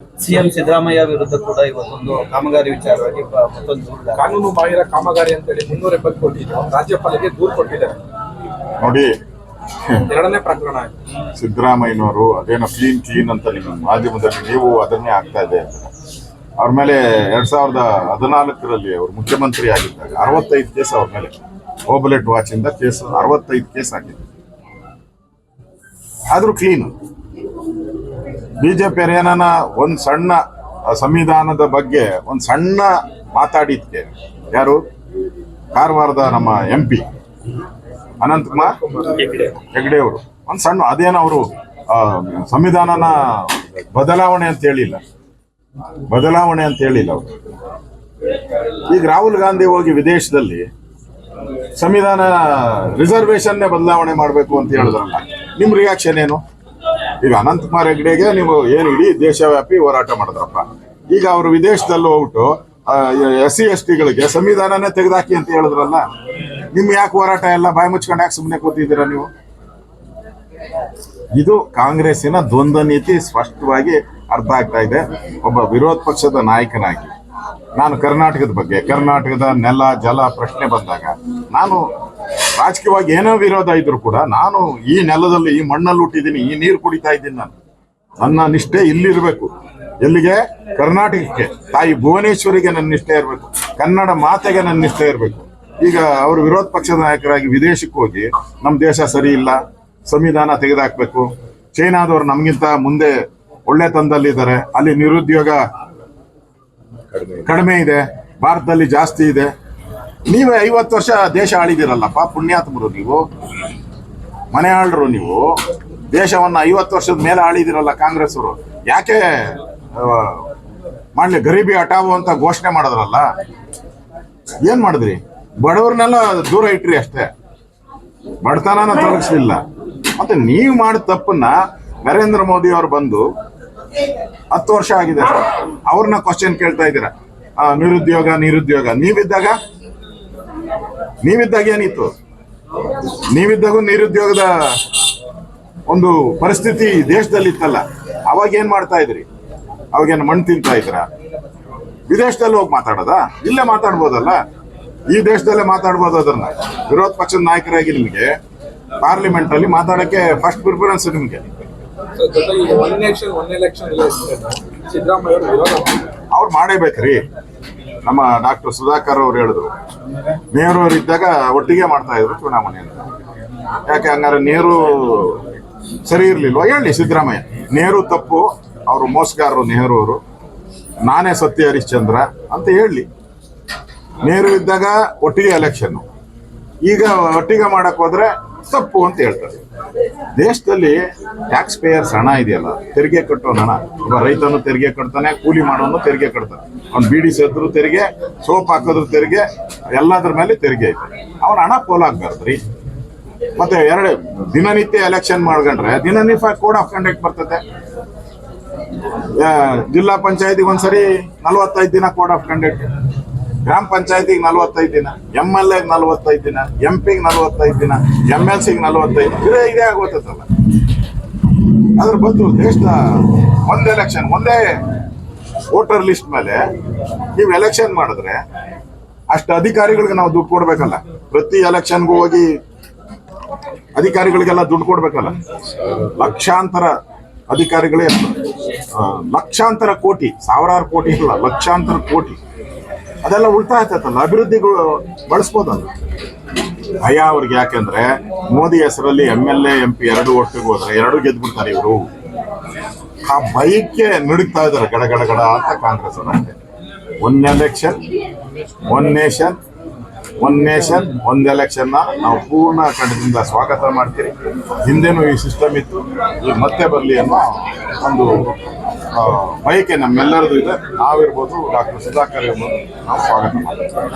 CM Siddaramaiah ವಿರುದ್ಧ ಕೂಡ ಇವತ್ತೊಂದು ಕಾಮಗಾರಿ ವಿಚಾರವಾಗಿ ಮತ್ತೊಂದು ದೂರು ಕಾನೂನು ಬಾಹಿರ ಕಾಮಗಾರಿ ಅಂತೇಳಿ 370 ಕೋಟಿ ರಾಜ್ಯಪಾಲರಿಗೆ ದೂರು ಕೊಟ್ಟಿದ್ದಾರೆ. ನೋಡಿ, ಎರಡನೇ ಪ್ರಕರಣ ಸಿದ್ದರಾಮಯ್ಯನವರು ಅದೇನೋ ಕ್ಲೀನ್ ಅಂತ ನಿಮ್ಮ ಮಾಧ್ಯಮದಲ್ಲಿ ನೀವು ಅದನ್ನೇ ಆಗ್ತಾ ಇದೆ. ಅವ್ರ ಮೇಲೆ 2014ರಲ್ಲಿ ಅವರು ಮುಖ್ಯಮಂತ್ರಿ ಆಗಿದ್ದಾಗ 65 ಕೇಸ್ ಅವ್ರ ಮೇಲೆ ಓಬಲೆಟ್ ವಾಚ್ ಇಂದ ಕೇಸ್ 65 ಕೇಸ್ ಆಗಿದೆ. ಆದ್ರೂ ಕ್ಲೀನ್. ಬಿಜೆಪಿ ಏನಾನ ಒಂದ್ ಸಣ್ಣ ಸಂವಿಧಾನದ ಬಗ್ಗೆ ಒಂದ್ ಸಣ್ಣ ಮಾತಾಡಿದ್ಕೆ ಯಾರು ಕಾರವಾರದ ನಮ್ಮ MP ಅನಂತಕುಮಾರ್ ಹೆಗಡೆ ಅವರು ಒಂದ್ ಸಣ್ಣ ಅದೇನೋ ಅವರು ಸಂವಿಧಾನನ ಬದಲಾವಣೆ ಅಂತ ಹೇಳಿಲ್ಲ ಅವರು. ಈಗ ರಾಹುಲ್ ಗಾಂಧಿ ಹೋಗಿ ವಿದೇಶದಲ್ಲಿ ಸಂವಿಧಾನ ರಿಸರ್ವೇಶನ್ನೇ ಬದಲಾವಣೆ ಮಾಡಬೇಕು ಅಂತ ಹೇಳಿದ್ರಲ್ಲ, ನಿಮ್ ರಿಯಾಕ್ಷನ್ ಏನು? ಈಗ ಅನಂತಕುಮಾರ್ ಹೆಗಡೆಗೆ ನೀವು ಏನು ಇಡೀ ದೇಶವ್ಯಾಪಿ ಹೋರಾಟ ಮಾಡಿದ್ರಪ್ಪ, ಈಗ ಅವರು ವಿದೇಶದಲ್ಲಿ ಹೋಗ್ಬಿಟ್ಟು SC ST ಗಳಿಗೆ ಸಂವಿಧಾನನೇ ತೆಗೆದಾಕಿ ಅಂತ ಹೇಳಿದ್ರಲ್ಲ, ನಿಮ್ ಯಾಕೆ ಹೋರಾಟ ಎಲ್ಲ ಬಾಯಿ ಮುಚ್ಕೊಂಡು ಯಾಕೆ ಸುಮ್ಮನೆ ಕೂತಿದ್ದೀರಾ ನೀವು? ಇದು ಕಾಂಗ್ರೆಸ್ಸಿನ ದ್ವಂದ್ವ ನೀತಿ ಸ್ಪಷ್ಟವಾಗಿ ಅರ್ಥ ಆಗ್ತಾ ಇದೆ. ಒಬ್ಬ ವಿರೋಧ ಪಕ್ಷದ ನಾಯಕನಾಗಿ ನಾನು ಕರ್ನಾಟಕದ ಬಗ್ಗೆ, ಕರ್ನಾಟಕದ ನೆಲ ಜಲ ಪ್ರಶ್ನೆ ಬಂದಾಗ ನಾನು ರಾಜಕೀಯವಾಗಿ ಏನೋ ವಿರೋಧ ಇದ್ರು ಕೂಡ ನಾನು ಈ ನೆಲದಲ್ಲಿ ಈ ಮಣ್ಣಲ್ಲಿ ಹುಟ್ಟಿದ್ದೀನಿ, ಈ ನೀರು ಕುಡಿತಾ ಇದ್ದೀನಿ. ನನ್ನ ನಿಷ್ಠೆ ಇಲ್ಲಿರ್ಬೇಕು. ಎಲ್ಲಿಗೆ? ಕರ್ನಾಟಕಕ್ಕೆ, ತಾಯಿ ಭುವನೇಶ್ವರಿಗೆ ನನ್ನ ನಿಷ್ಠೆ ಇರಬೇಕು, ಕನ್ನಡ ಮಾತೆಗೆ ನನ್ನ ನಿಷ್ಠೆ ಇರಬೇಕು. ಈಗ ಅವರು ವಿರೋಧ ಪಕ್ಷದ ನಾಯಕರಾಗಿ ವಿದೇಶಕ್ಕೆ ಹೋಗಿ ನಮ್ಮ ದೇಶ ಸರಿ ಇಲ್ಲ, ಸಂವಿಧಾನ ತೆಗೆದಾಕ್ಬೇಕು, ಚೈನಾದವರು ನಮ್ಗಿಂತ ಮುಂದೆ ಒಳ್ಳೆ ತಂದಲ್ಲಿದ್ದಾರೆ, ಅಲ್ಲಿ ನಿರುದ್ಯೋಗ ಕಡಿಮೆ ಇದೆ, ಭಾರತದಲ್ಲಿ ಜಾಸ್ತಿ ಇದೆ. ನೀವೇ 50 ವರ್ಷ ದೇಶ ಆಳಿದಿರಲ್ಲಪ್ಪ, ಪುಣ್ಯಾತ್ಮರು ನೀವು, ಮನೆ ಆಳ್ರು ನೀವು, ದೇಶವನ್ನ 50 ವರ್ಷದ ಮೇಲೆ ಆಳಿದಿರಲ್ಲ ಕಾಂಗ್ರೆಸ್ ಅವರು. ಯಾಕೆ ಮಾಡ್ಲಿ? ಗರೀಬಿ ಹಟಾವು ಅಂತ ಘೋಷಣೆ ಮಾಡಿದ್ರಲ್ಲ, ಏನ್ ಮಾಡಿದ್ರಿ? ಬಡವ್ರನ್ನೆಲ್ಲ ದೂರ ಇಟ್ರಿ ಅಷ್ಟೇ, ಬಡತನನ ತೊಲಗಿಸ್ಲಿಲ್ಲ. ಮತ್ತೆ ನೀವು ಮಾಡಿದ ತಪ್ಪನ್ನ ನರೇಂದ್ರ ಮೋದಿ ಅವರು ಬಂದು 10 ವರ್ಷ ಆಗಿದೆ, ಅವ್ರನ್ನ ಕ್ವಶನ್ ಕೇಳ್ತಾ ಇದ್ದೀರಾ. ನಿರುದ್ಯೋಗ ನೀವಿದ್ದಾಗ ಏನಿತ್ತು? ನೀವಿದ್ದಾಗೂ ನಿರುದ್ಯೋಗದ ಒಂದು ಪರಿಸ್ಥಿತಿ ದೇಶದಲ್ಲಿ ಇತ್ತಲ್ಲ, ಅವಾಗ ಏನ್ ಮಾಡ್ತಾ ಇದ್ರಿ? ಅವಾಗೇನು ಮಣ್ಣು ತಿಂತಾ ಇದ್ರ? ವಿದೇಶದಲ್ಲಿ ಹೋಗಿ ಮಾತಾಡೋದ? ಇಲ್ಲೇ ಮಾತಾಡ್ಬೋದಲ್ಲ, ಈ ದೇಶದಲ್ಲೇ ಮಾತಾಡ್ಬೋದು. ಅದನ್ನ ವಿರೋಧ ಪಕ್ಷದ ನಾಯಕರಾಗಿ ನಿಮ್ಗೆ ಪಾರ್ಲಿಮೆಂಟ್ ಅಲ್ಲಿ ಮಾತಾಡಕ್ಕೆ ಫಸ್ಟ್ ಪ್ರಿಫರೆನ್ಸ್ ನಿಮ್ಗೆ. ಅವ್ರು ಮಾಡೇಬೇಕ್ರಿ. ನಮ್ಮ ಡಾಕ್ಟರ್ ಸುಧಾಕರ್ ಅವ್ರು ಹೇಳಿದ್ರು, ನೆಹರು ಅವರು ಇದ್ದಾಗ ಒಟ್ಟಿಗೆ ಮಾಡ್ತಾ ಇದ್ರು ಚುನಾವಣೆ ಅಂತ. ಯಾಕೆ ಹಂಗಾರೆ ನೆಹರು ಸರಿ ಇರ್ಲಿಲ್ವಾ? ಹೇಳಿ ಸಿದ್ದರಾಮಯ್ಯ, ನೆಹರು ತಪ್ಪು, ಅವರು ಮೋಸಗಾರರು ನೆಹರು ಅವರು, ನಾನೇ ಸತ್ಯ ಹರಿಶ್ಚಂದ್ರ ಅಂತ ಹೇಳಿ. ನೆಹರು ಇದ್ದಾಗ ಒಟ್ಟಿಗೆ ಎಲೆಕ್ಷನ್, ಈಗ ಒಟ್ಟಿಗೆ ಮಾಡಕ್ ಹೋದ್ರೆ ತಪ್ಪು ಅಂತ ಹೇಳ್ತಾರೆ. ದೇಶದಲ್ಲಿ ಟ್ಯಾಕ್ಸ್ ಪೇಯರ್ಸ್ ಹಣ ಇದೆಯಲ್ಲ, ತೆರಿಗೆ ಕಟ್ಟೋನ್ ಹಣ. ಒಬ್ಬ ರೈತನು ತೆರಿಗೆ ಕಟ್ತಾನೆ, ಕೂಲಿ ಮಾಡೋನು ತೆರಿಗೆ ಕಟ್ತಾನೆ, ಅವ್ನು ಬೀಡಿ ಸೇದ್ರು ತೆರಿಗೆ, ಸೋಪ್ ಹಾಕೋದ್ರ ತೆರಿಗೆ, ಎಲ್ಲದ್ರ ಮೇಲೆ ತೆರಿಗೆ ಐತೆ. ಅವನ ಹಣ ಪೋಲಾಗ್ಬಾರ್ದ್ರಿ. ಮತ್ತೆ ದಿನನಿತ್ಯ ಎಲೆಕ್ಷನ್ ಮಾಡ್ಕೊಂಡ್ರೆ ದಿನನಿತ್ಯ ಕೋಡ್ ಆಫ್ ಕಂಡಕ್ಟ್ ಬರ್ತದೆ. ಜಿಲ್ಲಾ ಪಂಚಾಯತಿಗೆ ಒಂದ್ಸರಿ 45 ದಿನ ಕೋಡ್ ಆಫ್ ಕಂಡಕ್ಟ್, ಗ್ರಾಮ ಪಂಚಾಯತಿಗೆ 45 ದಿನ, MLA 45 ದಿನ, MP 45 ದಿನ, MLC 45, ಇದೇ ಆಗೋತಲ್ಲ. ಅದ್ರ ಬದಲು ದೇಶದ ಒಂದ್ ಎಲೆಕ್ಷನ್, ಒಂದೇ ವೋಟರ್ ಲಿಸ್ಟ್ ಮೇಲೆ ನೀವು ಎಲೆಕ್ಷನ್ ಮಾಡಿದ್ರೆ ಅಷ್ಟು ಅಧಿಕಾರಿಗಳಿಗೆ ನಾವು ದುಡ್ಡು ಕೊಡ್ಬೇಕಲ್ಲ. ಪ್ರತಿ ಎಲೆಕ್ಷನ್ಗೂ ಹೋಗಿ ಅಧಿಕಾರಿಗಳಿಗೆಲ್ಲ ದುಡ್ಡು ಕೊಡ್ಬೇಕಲ್ಲ. ಲಕ್ಷಾಂತರ ಅಧಿಕಾರಿಗಳೇ, ಲಕ್ಷಾಂತರ ಕೋಟಿ, ಸಾವಿರಾರು ಕೋಟಿ ಇಲ್ಲ, ಲಕ್ಷಾಂತರ ಕೋಟಿ, ಅದೆಲ್ಲ ಉಳಿತಾಯ ಆಗ್ತೈತಲ್ಲ, ಅಭಿವೃದ್ಧಿಗಳು ಬಳಸ್ಬೋದಲ್ಲ. ಭಯ ಅವ್ರಿಗೆ. ಯಾಕೆಂದ್ರೆ ಮೋದಿ ಹೆಸರಲ್ಲಿ MLA MP 2 ಒಟ್ಟಿಗೆ ಹೋದ್ರೆ 2 ಗೆದ್ಬಿಡ್ತಾರೆ ಇವರು. ಆ ಭಯಕ್ಕೆ ನುಡುಕ್ತಾ ಇದಾರೆ ಗಡ ಅಂತ ಕಾಂಗ್ರೆಸ್ ಅವರು. ಒನ್ ಎಲೆಕ್ಷನ್ ಒನ್ ನೇಷನ್ ಒಂದ್ ಎಲೆಕ್ಷನ್ ನಾವು ಪೂರ್ಣ ಖಂಡದಿಂದ ಸ್ವಾಗತ ಮಾಡ್ತೀರಿ. ಹಿಂದೆನೂ ಈ ಸಿಸ್ಟಮ್ ಇತ್ತು, ಈಗ ಮತ್ತೆ ಬರಲಿ ಅನ್ನೋ ಒಂದು ಬಯಕೆ ನಮ್ಮೆಲ್ಲರದು ಇದೆ. ನಾವಿರ್ಬೋದು, ಡಾಕ್ಟರ್ ಸುಧಾಕರ್ ಇರ್ಬೋದು, ನಾವು ಸ್ವಾಗತ ಮಾಡ್ತೀವಿ.